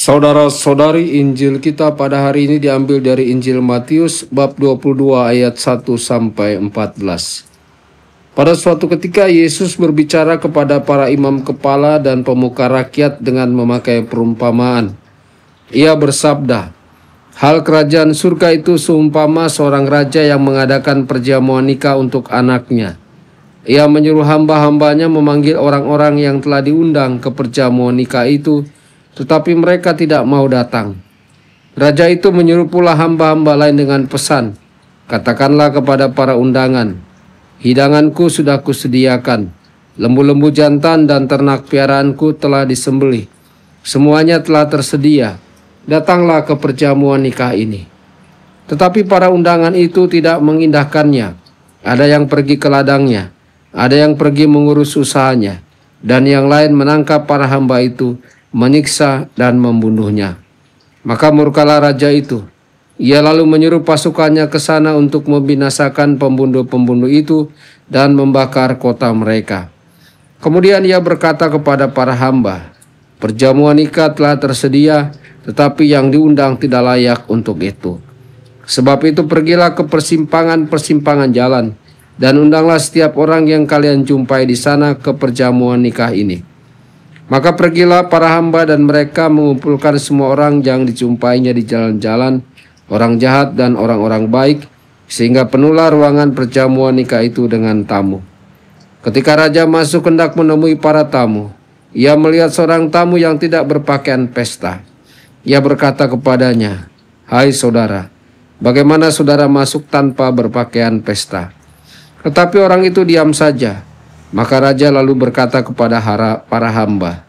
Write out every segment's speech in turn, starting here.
Saudara-saudari, Injil kita pada hari ini diambil dari Injil Matius bab 22 ayat 1 sampai 14. Pada suatu ketika Yesus berbicara kepada para imam kepala dan pemuka rakyat dengan memakai perumpamaan. Ia bersabda, "Hal kerajaan surga itu seumpama seorang raja yang mengadakan perjamuan nikah untuk anaknya. Ia menyuruh hamba-hambanya memanggil orang-orang yang telah diundang ke perjamuan nikah itu, tetapi mereka tidak mau datang. Raja itu menyuruh pula hamba-hamba lain dengan pesan, 'Katakanlah kepada para undangan, hidanganku sudah kusediakan, lembu-lembu jantan dan ternak piaraanku telah disembelih. Semuanya telah tersedia, datanglah ke perjamuan nikah ini.' Tetapi para undangan itu tidak mengindahkannya. Ada yang pergi ke ladangnya, ada yang pergi mengurus usahanya, dan yang lain menangkap para hamba itu, menyiksa dan membunuhnya. Maka murkalah raja itu. Ia lalu menyuruh pasukannya ke sana untuk membinasakan pembunuh-pembunuh itu dan membakar kota mereka. Kemudian ia berkata kepada para hamba, 'Perjamuan nikah telah tersedia, tetapi yang diundang tidak layak untuk itu. Sebab itu pergilah ke persimpangan-persimpangan jalan, dan undanglah setiap orang yang kalian jumpai di sana ke perjamuan nikah ini.' Maka pergilah para hamba dan mereka mengumpulkan semua orang yang dijumpainya di jalan-jalan, orang jahat dan orang-orang baik, sehingga penuhlah ruangan perjamuan nikah itu dengan tamu. Ketika raja masuk hendak menemui para tamu, ia melihat seorang tamu yang tidak berpakaian pesta. Ia berkata kepadanya, 'Hai saudara, bagaimana saudara masuk tanpa berpakaian pesta?' Tetapi orang itu diam saja. Maka raja lalu berkata kepada para hamba,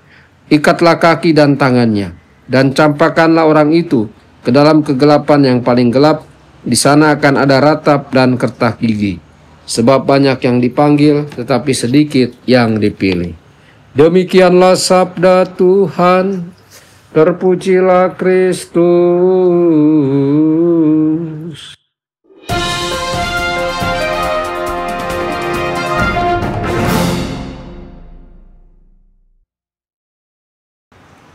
'Ikatlah kaki dan tangannya, dan campakkanlah orang itu ke dalam kegelapan yang paling gelap. Di sana akan ada ratap dan kertas gigi. Sebab banyak yang dipanggil, tetapi sedikit yang dipilih.' Demikianlah sabda Tuhan. Terpujilah Kristus.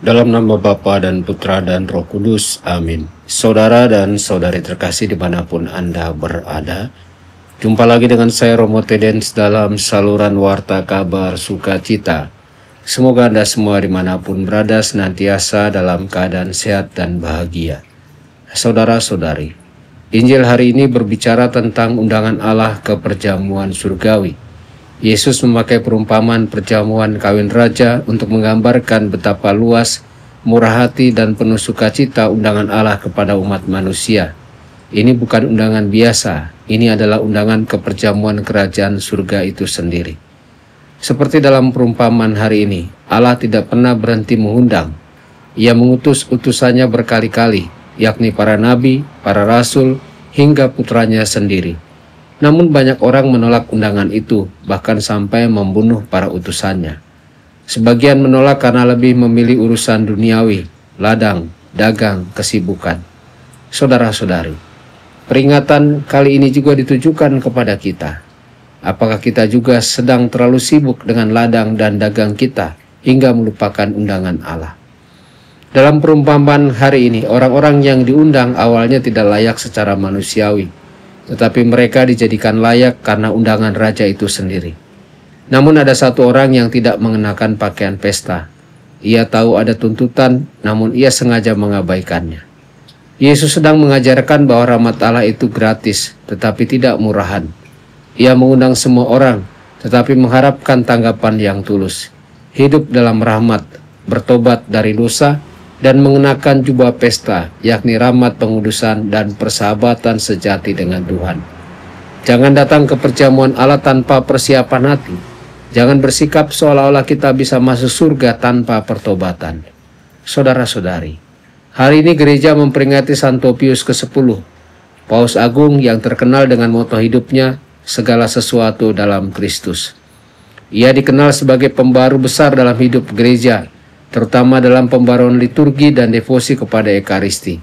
Dalam nama Bapa dan Putra dan Roh Kudus, amin. Saudara dan saudari terkasih dimanapun Anda berada, jumpa lagi dengan saya Romo Tedens dalam saluran Warta Kabar Sukacita. Semoga Anda semua dimanapun berada senantiasa dalam keadaan sehat dan bahagia. Saudara-saudari, Injil hari ini berbicara tentang undangan Allah ke perjamuan surgawi. Yesus memakai perumpamaan perjamuan kawin raja untuk menggambarkan betapa luas, murah hati, dan penuh sukacita undangan Allah kepada umat manusia. Ini bukan undangan biasa, ini adalah undangan ke perjamuan kerajaan surga itu sendiri. Seperti dalam perumpamaan hari ini, Allah tidak pernah berhenti mengundang. Ia mengutus utusannya berkali-kali, yakni para nabi, para rasul, hingga putranya sendiri. Namun banyak orang menolak undangan itu, bahkan sampai membunuh para utusannya. Sebagian menolak karena lebih memilih urusan duniawi, ladang, dagang, kesibukan. Saudara-saudari, peringatan kali ini juga ditujukan kepada kita. Apakah kita juga sedang terlalu sibuk dengan ladang dan dagang kita hingga melupakan undangan Allah? Dalam perumpamaan hari ini, orang-orang yang diundang awalnya tidak layak secara manusiawi, tetapi mereka dijadikan layak karena undangan raja itu sendiri. Namun ada satu orang yang tidak mengenakan pakaian pesta. Ia tahu ada tuntutan, namun ia sengaja mengabaikannya. Yesus sedang mengajarkan bahwa rahmat Allah itu gratis, tetapi tidak murahan. Ia mengundang semua orang, tetapi mengharapkan tanggapan yang tulus. Hidup dalam rahmat, bertobat dari dosa, dan mengenakan jubah pesta, yakni rahmat pengudusan dan persahabatan sejati dengan Tuhan. Jangan datang ke perjamuan Allah tanpa persiapan hati. Jangan bersikap seolah-olah kita bisa masuk surga tanpa pertobatan. Saudara-saudari, hari ini gereja memperingati Santo Pius ke-10, Paus Agung yang terkenal dengan moto hidupnya, segala sesuatu dalam Kristus. Ia dikenal sebagai pembaru besar dalam hidup gereja, terutama dalam pembaruan liturgi dan devosi kepada Ekaristi.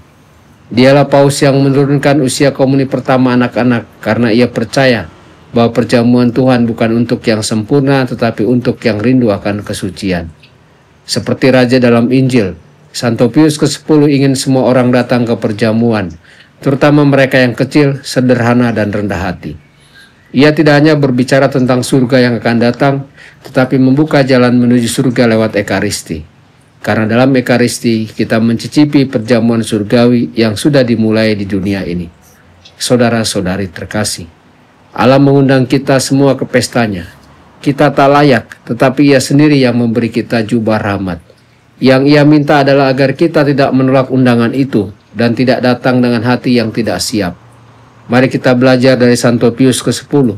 Dialah Paus yang menurunkan usia komuni pertama anak-anak karena ia percaya bahwa perjamuan Tuhan bukan untuk yang sempurna tetapi untuk yang rindu akan kesucian. Seperti raja dalam Injil, Santo Pius ke-10 ingin semua orang datang ke perjamuan, terutama mereka yang kecil, sederhana, dan rendah hati. Ia tidak hanya berbicara tentang surga yang akan datang, tetapi membuka jalan menuju surga lewat Ekaristi. Karena dalam Ekaristi kita mencicipi perjamuan surgawi yang sudah dimulai di dunia ini. Saudara-saudari terkasih, Allah mengundang kita semua ke pestanya. Kita tak layak, tetapi Ia sendiri yang memberi kita jubah rahmat. Yang Ia minta adalah agar kita tidak menolak undangan itu dan tidak datang dengan hati yang tidak siap. Mari kita belajar dari Santo Pius ke-10,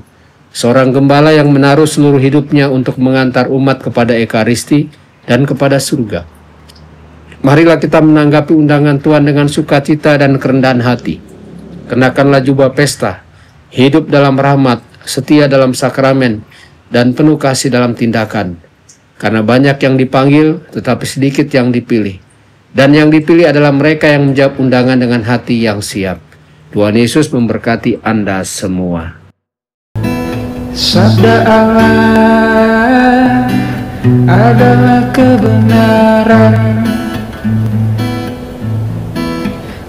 seorang gembala yang menaruh seluruh hidupnya untuk mengantar umat kepada Ekaristi dan kepada surga. Marilah kita menanggapi undangan Tuhan dengan sukacita dan kerendahan hati. Kenakanlah jubah pesta, hidup dalam rahmat, setia dalam sakramen, dan penuh kasih dalam tindakan. Karena banyak yang dipanggil, tetapi sedikit yang dipilih. Dan yang dipilih adalah mereka yang menjawab undangan dengan hati yang siap. Tuhan Yesus memberkati Anda semua. Sabda Allah adalah kebenaran.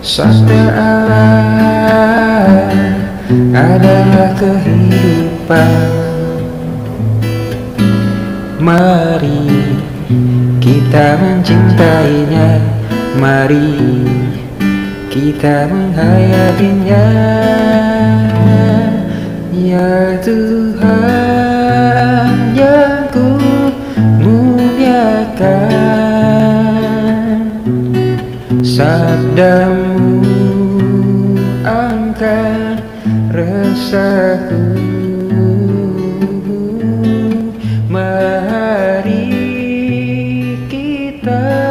Sabda Allah adalah kehidupan. Mari kita mencintainya, mari kita menghayatinya. Ya Tuhan yang ku muliakan, sabdamu angkat resahku. Mari kita